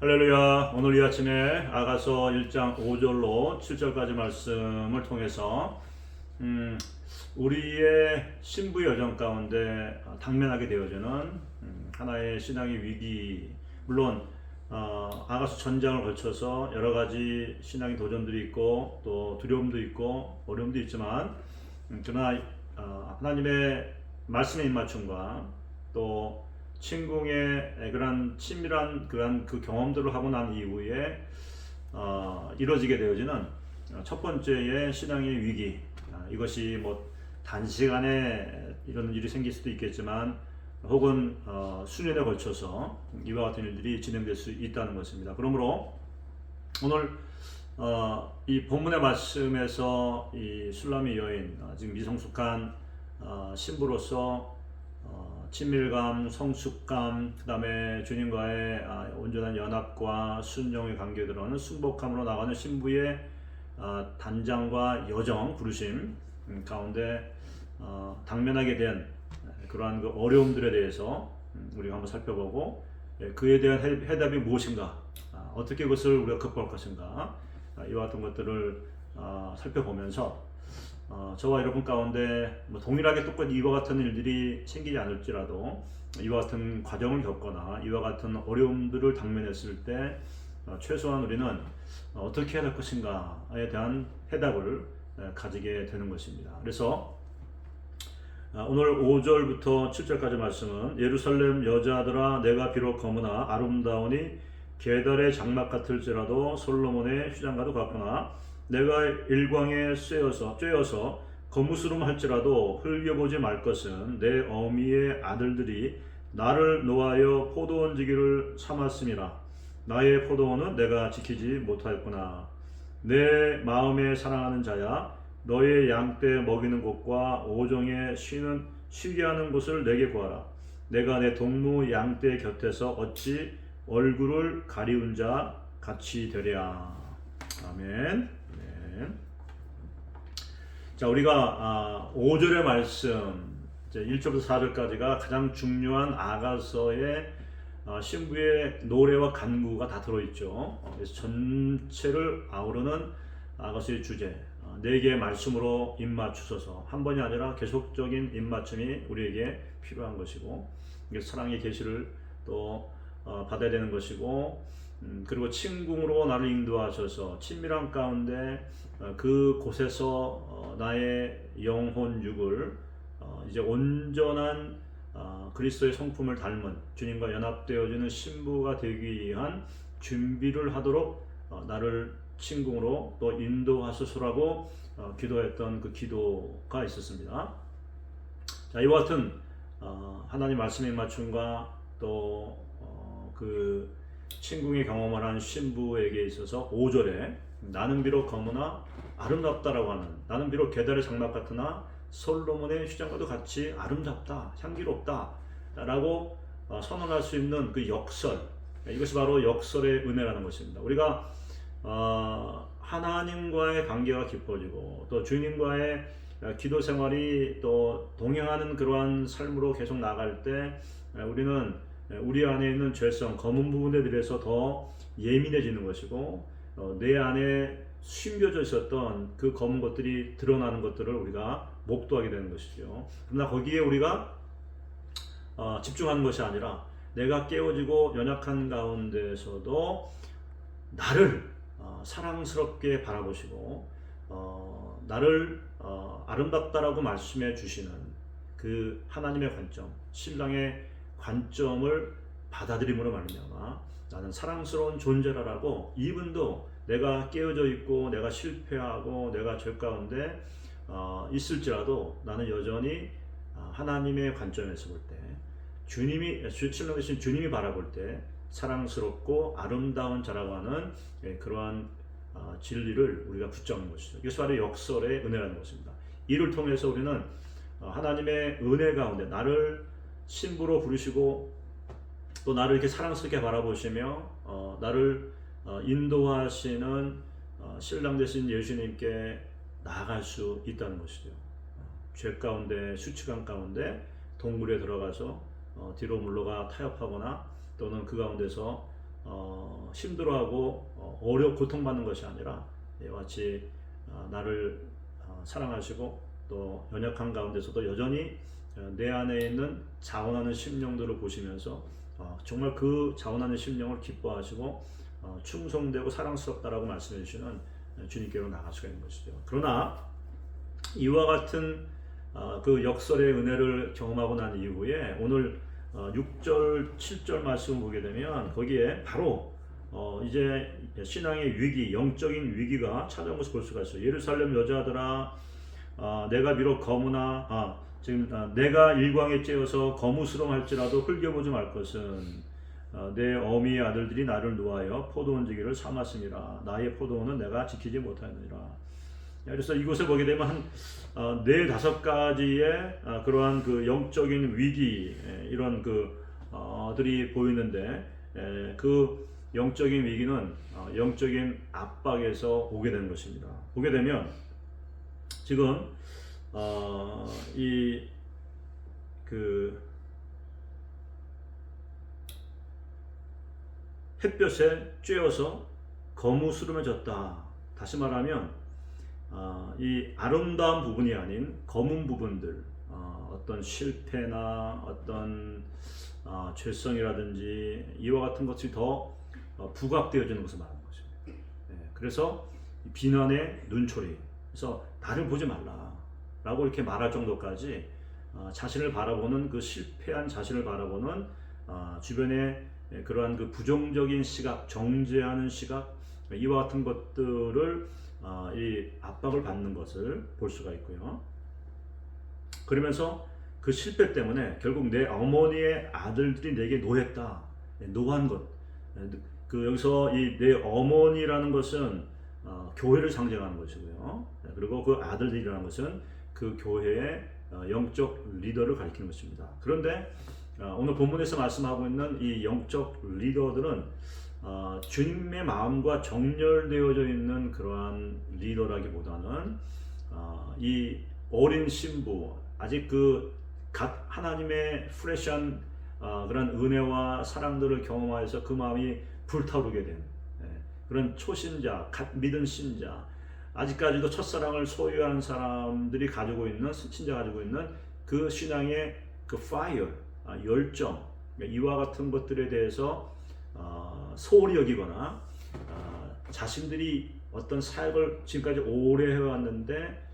할렐루야. 오늘 이 아침에 아가서 1장 5절로 7절까지 말씀을 통해서 우리의 신부 여정 가운데 당면하게 되어지는 하나의 신앙의 위기, 물론 아가서 전장을 거쳐서 여러 가지 신앙의 도전들이 있고 또 두려움도 있고 어려움도 있지만 그러나 하나님의 말씀의 입맞춤과 또 친궁의 그런 친밀한 그 경험들을 하고 난 이후에 이루어지게 되어지는 첫 번째의 신앙의 위기, 이것이 뭐 단시간에 이런 일이 생길 수도 있겠지만 혹은 수년에 걸쳐서 이와 같은 일들이 진행될 수 있다는 것입니다. 그러므로 오늘 이 본문의 말씀에서 이 술람의 여인, 지금 미성숙한 신부로서 친밀감, 성숙감, 그 다음에 주님과의 온전한 연합과 순종의 관계 들어가는 순복함으로 나가는 신부의 단장과 여정, 부르심 가운데 당면하게 된 그러한 그 어려움들에 대해서 우리가 한번 살펴보고 그에 대한 해답이 무엇인가, 어떻게 그것을 우리가 극복할 것인가, 이와 같은 것들을 살펴보면서 저와 여러분 가운데 뭐 동일하게 똑같이 이와 같은 일들이 생기지 않을지라도 이와 같은 과정을 겪거나 이와 같은 어려움들을 당면했을 때 최소한 우리는 어떻게 해야 할 것인가에 대한 해답을 가지게 되는 것입니다. 그래서 오늘 5절부터 7절까지 말씀은 예루살렘 여자들아 내가 비록 검으나 아름다우니 게달의 장막 같을지라도 솔로몬의 휘장과도 같구나 내가 일광에 쬐어서 거무스름 할지라도 흘겨보지 말 것은 내 어미의 아들들이 나를 노하여 포도원 지기를 삼았음이라. 나의 포도원은 내가 지키지 못하였구나. 내 마음에 사랑하는 자야 너의 양떼 먹이는 곳과 오종에 쉬게 하는 곳을 내게 구하라. 내가 내 동무 양떼 곁에서 어찌 얼굴을 가리운 자 같이 되랴. 아멘. 자, 우리가 5절의 말씀 1절부터 4절까지가 가장 중요한 아가서의 신부의 노래와 간구가 다 들어있죠. 그래서 전체를 아우르는 아가서의 주제, 네 개의 말씀으로 입맞추소서. 한 번이 아니라 계속적인 입맞춤이 우리에게 필요한 것이고, 사랑의 계시를 또 받아야 되는 것이고, 그리고 친궁으로 나를 인도하셔서 친밀한 가운데 그 곳에서 나의 영혼 육을 이제 온전한 그리스도의 성품을 닮은 주님과 연합되어지는 신부가 되기 위한 준비를 하도록 나를 친궁으로 또 인도하소서라고 기도했던 그 기도가 있었습니다. 자, 이와 같은 하나님 말씀의 맞춤과 또 그 친궁의 경험을 한 신부에게 있어서 5절에 나는 비록 검으나 아름답다라고 하는, 나는 비록 게달의 장막 같으나 솔로몬의 휘장과도 같이 아름답다, 향기롭다 라고 선언할 수 있는 그 역설, 이것이 바로 역설의 은혜라는 것입니다. 우리가 하나님과의 관계가 깊어지고 또 주님과의 기도 생활이 또 동행하는 그러한 삶으로 계속 나갈 때 우리는 우리 안에 있는 죄성, 검은 부분에 대해서 더 예민해지는 것이고 내 안에 숨겨져 있었던 그 검은 것들이 드러나는 것들을 우리가 목도하게 되는 것이죠. 그러나 거기에 우리가 집중하는 것이 아니라 내가 깨어지고 연약한 가운데서도 나를 사랑스럽게 바라보시고 나를 아름답다라고 말씀해 주시는 그 하나님의 관점, 신랑의 관점을 받아들임으로 말미암아 나는 사랑스러운 존재라라고, 이분도 내가 깨어져 있고 내가 실패하고 내가 죄 가운데 있을지라도 나는 여전히 하나님의 관점에서 볼 때 신랑 되신 주님이 바라볼 때 사랑스럽고 아름다운 자라고 하는 그러한 진리를 우리가 붙잡는 것이죠. 이것이 바로 역설의 은혜라는 것입니다. 이를 통해서 우리는 하나님의 은혜 가운데 나를 신부로 부르시고 또 나를 이렇게 사랑스럽게 바라보시며 나를 인도하시는 신랑 되신 예수님께 나아갈 수 있다는 것이죠. 죄 가운데, 수치감 가운데 동굴에 들어가서 뒤로 물러가 타협하거나 또는 그 가운데서 힘들어하고 고통받는 것이 아니라 이와 같이 나를 사랑하시고 또 연약한 가운데서도 여전히 내 안에 있는 자원하는 심령들을 보시면서 정말 그 자원하는 심령을 기뻐하시고 충성되고 사랑스럽다라고 말씀해 주시는 주님께로 나갈 수가 있는 것이죠. 그러나 이와 같은 그 역설의 은혜를 경험하고 난 이후에 오늘 6절, 7절 말씀을 보게 되면 거기에 바로 이제 신앙의 위기, 영적인 위기가 찾아온 것을 볼 수가 있어요. 예루살렘 여자들아, 내가 비록 거무나 내가 일광에 쬐어서 거무스름할지라도 흘겨보지 말 것은 내 어미의 아들들이 나를 놓아여 포도원지기를 삼았음이라. 나의 포도원은 내가 지키지 못하느니라. 그래서 이곳에 보게 되면 한 4-5가지의 그러한 그 영적인 위기 이런 들이 보이는데 그 영적인 위기는 영적인 압박에서 오게 되는 것입니다. 보게 되면 지금 햇볕에 쬐어서 거무스름해졌다. 다시 말하면 이 아름다운 부분이 아닌 검은 부분들, 어떤 실패나 어떤 죄성이라든지 이와 같은 것이 더 부각되어지는 것을 말하는 것입니다. 그래서 비난의 눈초리, 그래서 나를 보지 말라라고 이렇게 말할 정도까지 자신을 바라보는 그 실패한 자신을 바라보는 주변의 그러한 그 부정적인 시각, 정죄하는 시각, 이와 같은 것들을 이 압박을 받는 것을 볼 수가 있고요. 그러면서 그 실패 때문에 결국 내 어머니의 아들들이 내게 노했다, 노한 것. 여기서 이 내 어머니라는 것은 교회를 상징하는 것이고요. 그리고 그 아들들이라는 것은 그 교회의 영적 리더를 가리키는 것입니다. 그런데 오늘 본문에서 말씀하고 있는 이 영적 리더들은 주님의 마음과 정렬되어져 있는 그러한 리더라기보다는 이 어린 신부, 아직 갓 하나님의 프레시한 그런 은혜와 사랑들을 경험하여서 그 마음이 불타오르게 된 그런 초신자, 갓 믿은 신자, 아직까지도 첫사랑을 소유한 사람들이 가지고 있는, 신자 가지고 있는 그 신앙의 그 파이어, 열정, 이와 같은 것들에 대해서 소홀히 여기거나 자신들이 어떤 사역을 지금까지 오래 해왔는데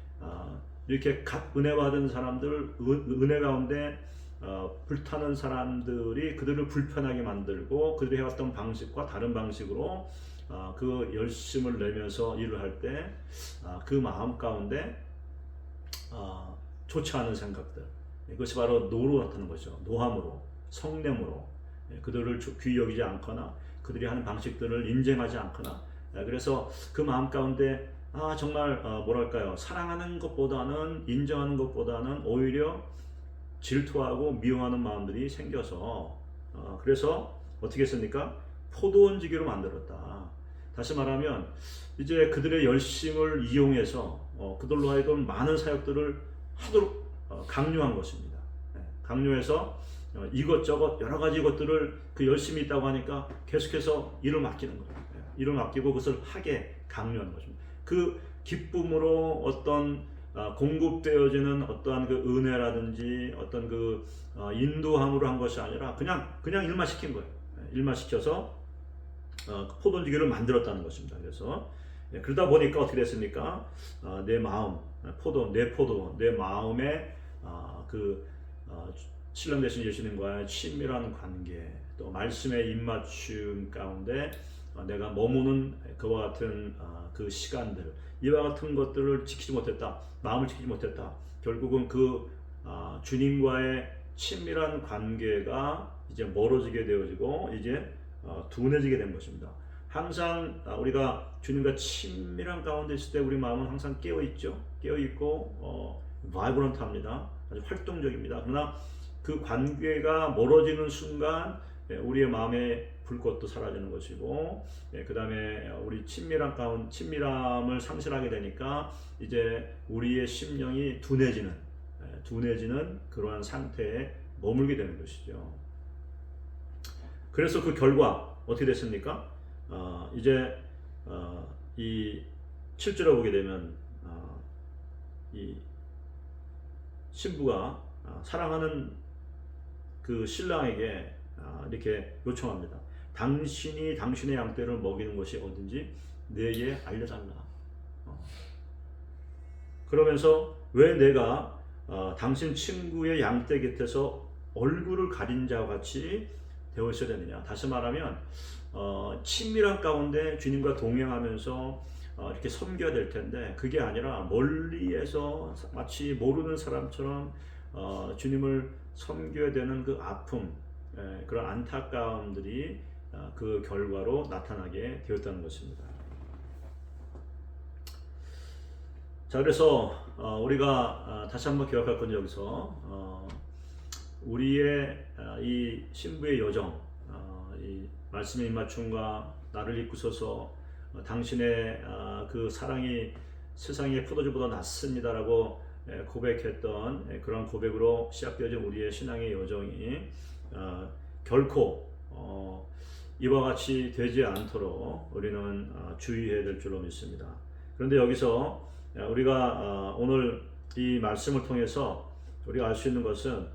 이렇게 갓 은혜 받은 사람들, 은혜 가운데 불타는 사람들이 그들을 불편하게 만들고 그들이 해왔던 방식과 다른 방식으로 그 열심을 내면서 일을 할 때 그 마음 가운데 좋지 않은 생각들, 이것이 바로 노로 나타나는 것이죠. 노함으로, 성냄으로 그들을 귀히 여기지 않거나 그들이 하는 방식들을 인정하지 않거나, 그래서 그 마음 가운데 정말 뭐랄까요, 사랑하는 것보다는, 인정하는 것보다는 오히려 질투하고 미워하는 마음들이 생겨서 그래서 어떻게 했습니까? 포도원지기로 만들었다. 다시 말하면 이제 그들의 열심을 이용해서 그들로 하여금 많은 사역들을 하도록 강요한 것입니다. 강요해서 이것저것 여러 가지 것들을 그 열심히 있다고 하니까 계속해서 일을 맡기는 거예요. 일을 맡기고 그것을 하게 강요하는 것입니다. 그 기쁨으로 어떤 공급되어지는 어떠한 그 은혜라든지 어떤 그 인도함으로 한 것이 아니라 그냥 일만 시킨 거예요. 일만 시켜서 포도원지기를 만들었다는 것입니다. 그래서 그러다 보니까 어떻게 됐습니까? 내 마음, 내 마음에 신랑 되신 예수님과의 친밀한 관계, 또 말씀의 입맞춤 가운데 내가 머무는 그와 같은 그 시간들, 이와 같은 것들을 지키지 못했다, 마음을 지키지 못했다. 결국은 주님과의 친밀한 관계가 이제 멀어지게 되어지고 이제 둔해지게 된 것입니다. 항상 우리가 주님과 친밀한 가운데 있을 때 우리 마음은 항상 깨어있죠. 깨어있고 바이브런트합니다. 아주 활동적입니다. 그러나 그 관계가 멀어지는 순간 우리의 마음의 불꽃도 사라지는 것이고, 그 다음에 우리 친밀함을 상실하게 되니까 이제 우리의 심령이 둔해지는 그러한 상태에 머물게 되는 것이죠. 그래서 그 결과 어떻게 됐습니까? 이제 이 7절을 보게 되면 이 신부가 사랑하는 그 신랑에게 이렇게 요청합니다. 당신이 당신의 양떼를 먹이는 것이 어딘지 내게 알려달라. 그러면서 왜 내가 당신 친구의 양떼 곁에서 얼굴을 가린 자와 같이 되어 있어야 되느냐. 다시 말하면 친밀한 가운데 주님과 동행하면서 이렇게 섬겨야 될 텐데 그게 아니라 멀리에서 마치 모르는 사람처럼 주님을 섬겨야 되는 그 아픔, 그런 안타까움들이 그 결과로 나타나게 되었다는 것입니다. 자, 그래서 우리가 다시 한번 기억할 건 여기서 우리의 이 신부의 여정, 이 말씀의 입맞춤과 나를 입고서서 당신의 그 사랑이 세상의 포도주보다 낫습니다라고 고백했던 그런 고백으로 시작되어진 우리의 신앙의 여정이 결코 이와 같이 되지 않도록 우리는 주의해야 될 줄로 믿습니다. 그런데 여기서 우리가 오늘 이 말씀을 통해서 우리가 알 수 있는 것은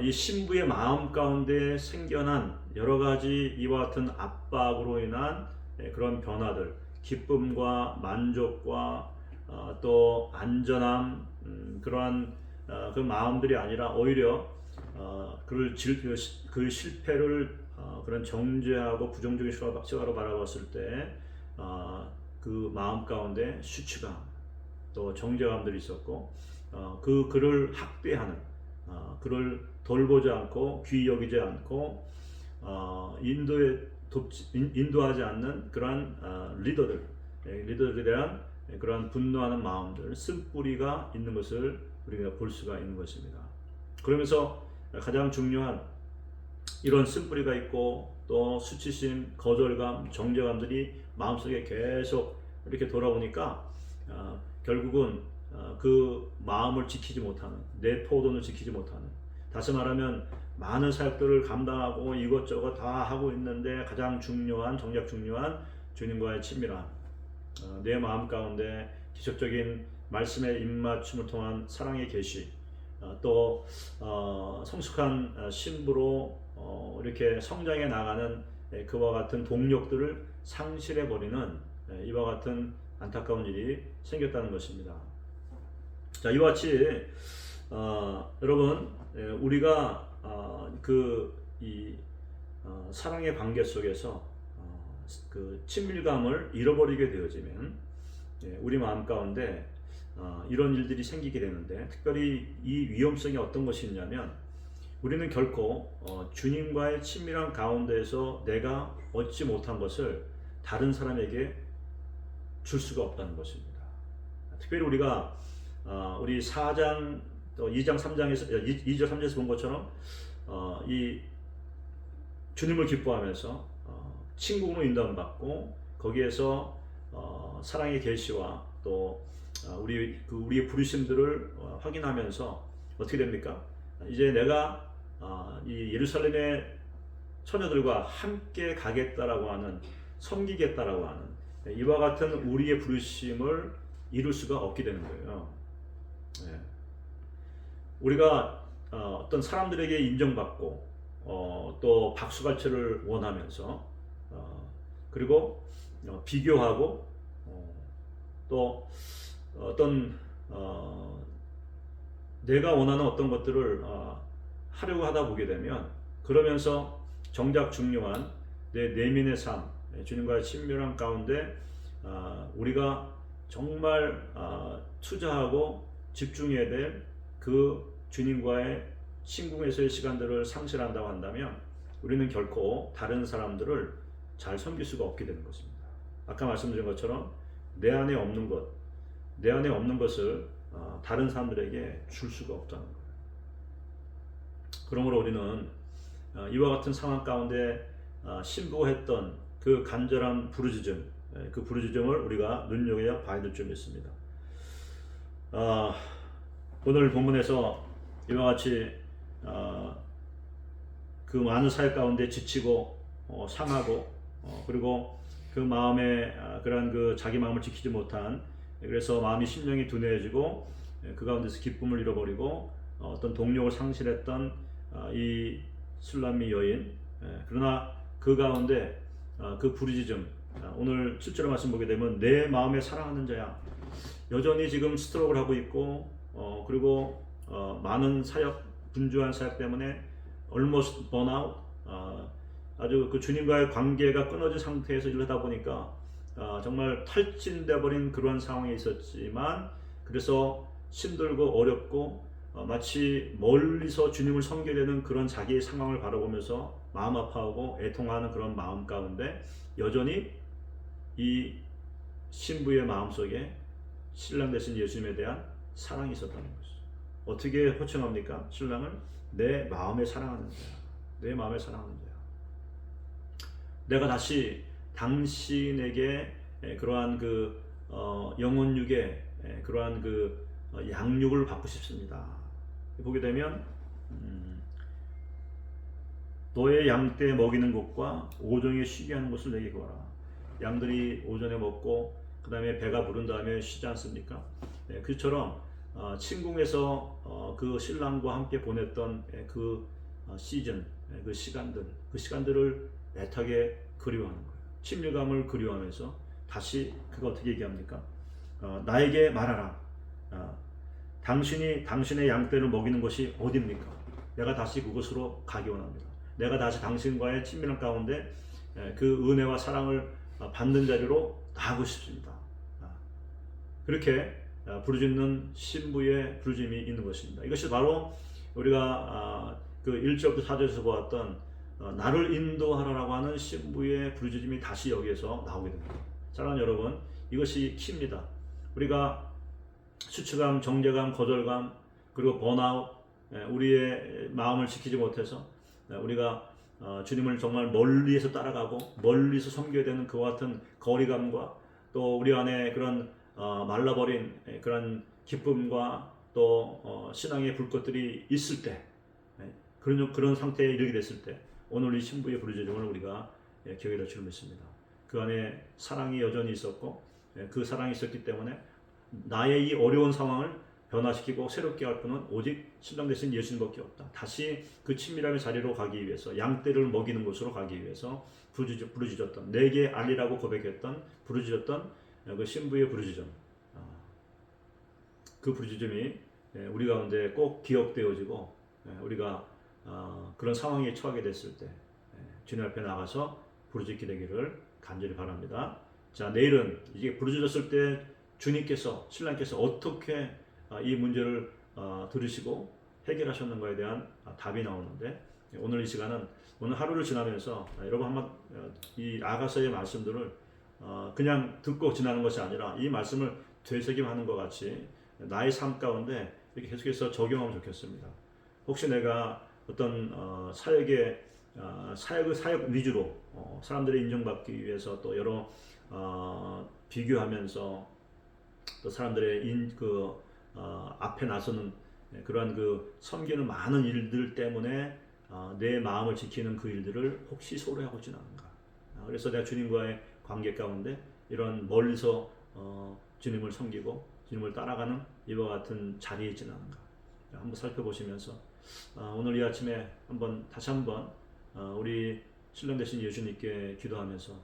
이 신부의 마음 가운데 생겨난 여러 가지 이와 같은 압박으로 인한 그런 변화들, 기쁨과 만족과 또 안전함, 그러한 그 마음들이 아니라 오히려 그 실패를 그런 정죄하고 부정적인 시각으로 바라봤을 때 그 마음 가운데 수치감 또 정죄감들이 있었고 그를 학대하는 그를 돌보지 않고 귀히 여기지 않고 인도하지 않는 그러한 리더들에 대한 그러한 분노하는 마음들, 쓴뿌리가 있는 것을 우리가 볼 수가 있는 것입니다. 그러면서 가장 중요한 이런 쓴뿌리가 있고 또 수치심, 거절감, 정죄감들이 마음속에 계속 이렇게 돌아오니까 결국은 그 마음을 지키지 못하는, 내 포도는 지키지 못하는, 다시 말하면 많은 사역들을 감당하고 이것저것 다 하고 있는데 가장 중요한, 정작 중요한 주님과의 친밀함, 내 마음 가운데 기적적인 말씀의 입맞춤을 통한 사랑의 계시, 또 성숙한 신부로 이렇게 성장해 나가는 그와 같은 동력들을 상실해 버리는 이와 같은 안타까운 일이 생겼다는 것입니다. 자, 이와 같이 여러분 우리가 사랑의 관계 속에서 그 친밀감을 잃어버리게 되어지면 우리 마음 가운데 이런 일들이 생기게 되는데, 특별히 이 위험성이 어떤 것이 있냐면 우리는 결코 주님과의 친밀한 가운데에서 내가 얻지 못한 것을 다른 사람에게 줄 수가 없다는 것입니다. 특별히 우리가 우리 4장 또 2장 3장에서 2절 3절에서 본 것처럼 이 주님을 기뻐하면서 친구로 인도받고 거기에서 사랑의 계시와 또 우리의 부르심들을 확인하면서 어떻게 됩니까? 이제 내가 이 예루살렘의 처녀들과 함께 가겠다라고 하는, 섬기겠다라고 하는 이와 같은 우리의 부르심을 이룰 수가 없게 되는 거예요. 우리가 어떤 사람들에게 인정받고 또 박수갈채를 원하면서 그리고 비교하고 또 어떤 내가 원하는 어떤 것들을 하려고 하다 보게 되면, 그러면서 정작 중요한 내 내면의 삶, 주님과의 친밀한 가운데 우리가 정말 투자하고 집중해야 될 그 주님과의 친구에서의 시간들을 상실한다고 한다면 우리는 결코 다른 사람들을 잘 섬길 수가 없게 되는 것입니다. 아까 말씀드린 것처럼 내 안에 없는 것을 다른 사람들에게 줄 수가 없다는 거예요. 그러므로 우리는 이와 같은 상황 가운데 신부가 했던 그 간절한 부르짖음, 그 부르짖음을 우리가 눈여겨 봐야 될 줄 믿습니다. 오늘 본문에서 이와 같이 그 많은 사역 가운데 지치고 상하고 그리고 그 마음에 그러한 그 자기 마음을 지키지 못한 그래서 마음이 심령이 둔해지고 그 가운데서 기쁨을 잃어버리고 어떤 동력을 상실했던 이 술람미 여인 그러나 그 가운데 그 부르짖음 오늘 7절 말씀 보게 되면 내 마음에 사랑하는 자야 여전히 지금 스트로크를 하고 있고 그리고 많은 사역 분주한 사역 때문에 almost burnout 아주 그 주님과의 관계가 끊어진 상태에서 일을 하다 보니까 정말 탈진돼 버린 그런 상황에 있었지만 그래서 힘들고 어렵고 마치 멀리서 주님을 섬겨야 되는 그런 자기의 상황을 바라보면서 마음 아파하고 애통하는 그런 마음 가운데 여전히 이 신부의 마음속에 신랑 되신 예수님에 대한 사랑이 있었다는 것이죠. 어떻게 호칭합니까? 신랑을 내 마음에 사랑하는 자야. 내 마음에 사랑하는 자야. 내가 다시 당신에게 그러한 그 영혼육의 그러한 그 양육을 받고 싶습니다. 보게 되면 너의 양떼 먹이는 곳과 오종에 쉬게 하는 곳을 내게 구하라. 양들이 오전에 먹고 그 다음에 배가 부른 다음에 쉬지 않습니까? 그처럼 친궁에서 그 신랑과 함께 보냈던 그 시즌, 그 시간들을 애타게 그리워하는 거예요. 친밀감을 그리워하면서 다시 그가 어떻게 얘기합니까? 나에게 말하라. 당신이 당신의 양떼를 먹이는 것이 어디입니까? 내가 다시 그곳으로 가기 원합니다. 내가 다시 당신과의 친밀한 가운데 그 은혜와 사랑을 받는 자리로 나가고 싶습니다. 그렇게 부르짖는 신부의 부르짖음이 있는 것입니다. 이것이 바로 우리가 그 1절부터 4절에서 보았던 나를 인도하라라고 하는 신부의 부르짖음이 다시 여기에서 나오게 됩니다. 사랑하는 여러분, 이것이 키입니다. 우리가 수치감, 정죄감, 거절감, 그리고 번아웃, 우리의 마음을 지키지 못해서 우리가 주님을 정말 멀리에서 따라가고 멀리서 섬겨야 되는 그와 같은 거리감과 또 우리 안에 그런 말라버린 그런 기쁨과 또 신앙의 불꽃들이 있을 때 그런 상태에 이르게 됐을 때 오늘 이 신부의 부르짖음을 우리가 기억해야 줄 믿습니다. 그 안에 사랑이 여전히 있었고 그 사랑이 있었기 때문에 나의 이 어려운 상황을 변화시키고 새롭게 할 분은 오직 신랑 되신 예수님밖에 없다. 다시 그 친밀함의 자리로 가기 위해서 양떼를 먹이는 곳으로 가기 위해서 부르짖었던 내게 알리라고 고백했던 부르짖었던 그 신부의 부르짖음 그 부르짖음이 우리 가운데 꼭 기억되어지고 우리가 그런 상황에 처하게 됐을 때 주님 앞에 나가서 부르짖게 되기를 간절히 바랍니다. 자, 내일은 이게 부르짖었을 때 주님께서 신랑께서 어떻게 이 문제를 들으시고 해결하셨는가에 대한 답이 나오는데 오늘 이 시간은 오늘 하루를 지나면서 여러분 한번 이 아가서의 말씀들을 그냥 듣고 지나는 것이 아니라 이 말씀을 되새김하는 것 같이 나의 삶 가운데 이렇게 계속해서 적용하면 좋겠습니다. 혹시 내가 어떤 사역 위주로 사람들의 인정받기 위해서 또 여러 비교하면서 또 사람들의 앞에 나서는 그러한 그 섬기는 많은 일들 때문에 내 마음을 지키는 그 일들을 혹시 소홀히 하고 있지는 않은가. 그래서 내가 주님과의 관계 가운데 이런 멀리서 주님을 섬기고 주님을 따라가는 이와 같은 자리에 있지는 않은가. 한번 살펴보시면서 오늘 이 아침에 다시 한번 우리 신랑 되신 예수님께 기도하면서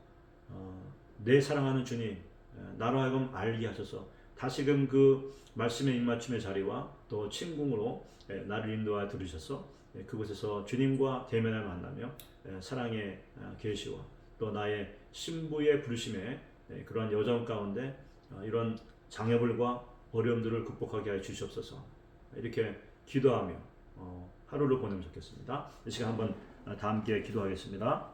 내 사랑하는 주님 나로 하여금 알게 하셔서 다시금 그 말씀의 입맞춤의 자리와 또 친궁으로 나를 인도하여 들으셔서 그곳에서 주님과 대면을 만나며 사랑의 계시와 또 나의 신부의 부르심에 그러한 여정 가운데 이런 장애물과 어려움들을 극복하게 하여 주시옵소서. 이렇게 기도하며 하루를 보내면 좋겠습니다. 이 시간 한번 다 함께 기도하겠습니다.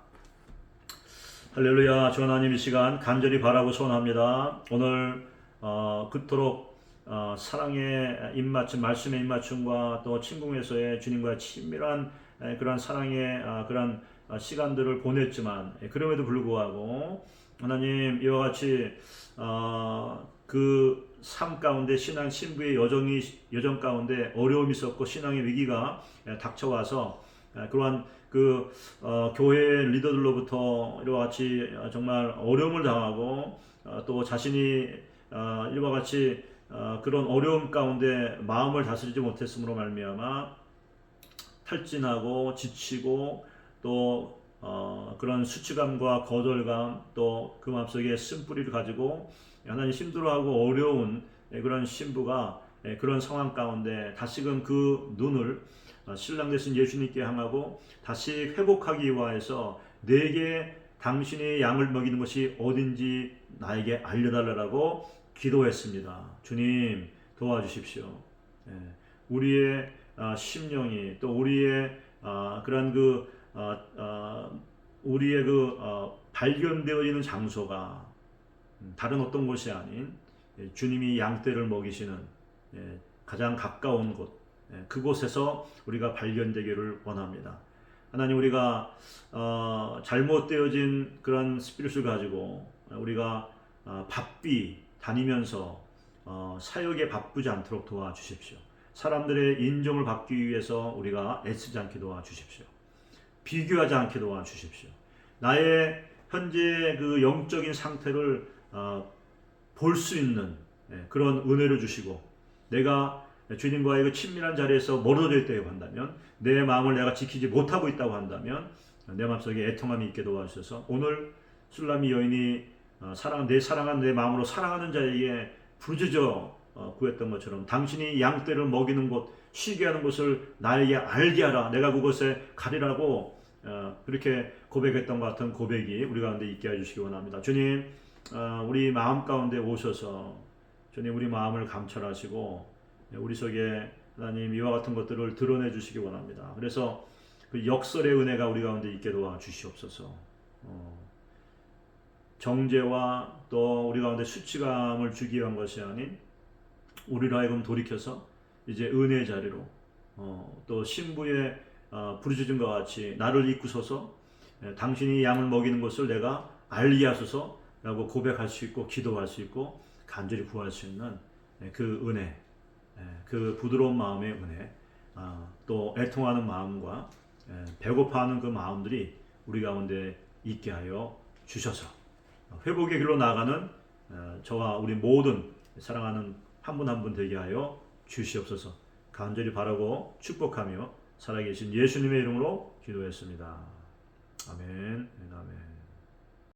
할렐루야. 주 하나님 이 시간 간절히 바라고 소원합니다. 오늘 그토록 사랑의 입맞춤, 말씀의 입맞춤과 또 친궁에서의 주님과의 친밀한 그런 사랑의 그런 시간들을 보냈지만 그럼에도 불구하고 하나님 이와 같이 그 삶 가운데 신앙 신부의 여정 가운데 어려움이 있었고 신앙의 위기가 닥쳐와서 그러한 교회 리더들로부터 이와 같이 정말 어려움을 당하고 또 자신이 이와 같이 그런 어려움 가운데 마음을 다스리지 못했으므로 말미암아 탈진하고 지치고 또 그런 수치감과 거절감 또 그 마음속에 쓴뿌리를 가지고 하나님 힘들어하고 어려운 그런 신부가 그런 상황 가운데 다시금 그 눈을 신랑 되신 예수님께 향하고 다시 회복하기 위하여서 내게 당신이 양을 먹이는 것이 어딘지 나에게 알려달라고 기도했습니다. 주님 도와주십시오. 우리의 심령이 또 우리의 그런 우리의 발견되어지는 장소가 다른 어떤 곳이 아닌 주님이 양떼를 먹이시는 가장 가까운 곳 그곳에서 우리가 발견되기를 원합니다. 하나님 우리가 잘못되어진 그런 스피릿을 가지고 우리가 바삐 다니면서 사역에 바쁘지 않도록 도와주십시오. 사람들의 인정을 받기 위해서 우리가 애쓰지 않게 도와주십시오. 비교하지 않게 도와주십시오. 나의 현재 그 영적인 상태를 볼 수 있는 그런 은혜를 주시고 내가 주님과의 그 친밀한 자리에서 멀어져 있다고 한다면 내 마음을 내가 지키지 못하고 있다고 한다면 내 마음속에 애통함이 있게 도와주셔서 오늘 술람이 여인이 내 사랑한 내 마음으로 사랑하는 자에게 부르짖어 구했던 것처럼 당신이 양떼를 먹이는 곳 쉬게 하는 곳을 나에게 알게 하라 내가 그곳에 가리라고 그렇게 고백했던 것 같은 고백이 우리 가운데 있게 해주시기 원합니다. 주님 우리 마음 가운데 오셔서 주님 우리 마음을 감찰하시고 우리 속에 하나님 이와 같은 것들을 드러내 주시기 원합니다. 그래서 그 역설의 은혜가 우리 가운데 있게 도와 주시옵소서. 정죄와 또 우리 가운데 수치감을 주기 위한 것이 아닌 우리로 하여금 돌이켜서 이제 은혜의 자리로 또 신부의 부르짖음과 같이 나를 이끄소서 당신이 양을 먹이는 것을 내가 알게 하소서 라고 고백할 수 있고 기도할 수 있고 간절히 구할 수 있는 그 은혜 그 부드러운 마음의 은혜 또 애통하는 마음과 배고파하는 그 마음들이 우리 가운데 있게 하여 주셔서 회복의 길로 나아가는 저와 우리 모든 사랑하는 한 분 한 분 되게 하여 주시옵소서. 간절히 바라고 축복하며 살아계신 예수님의 이름으로 기도했습니다. 아멘. 아멘.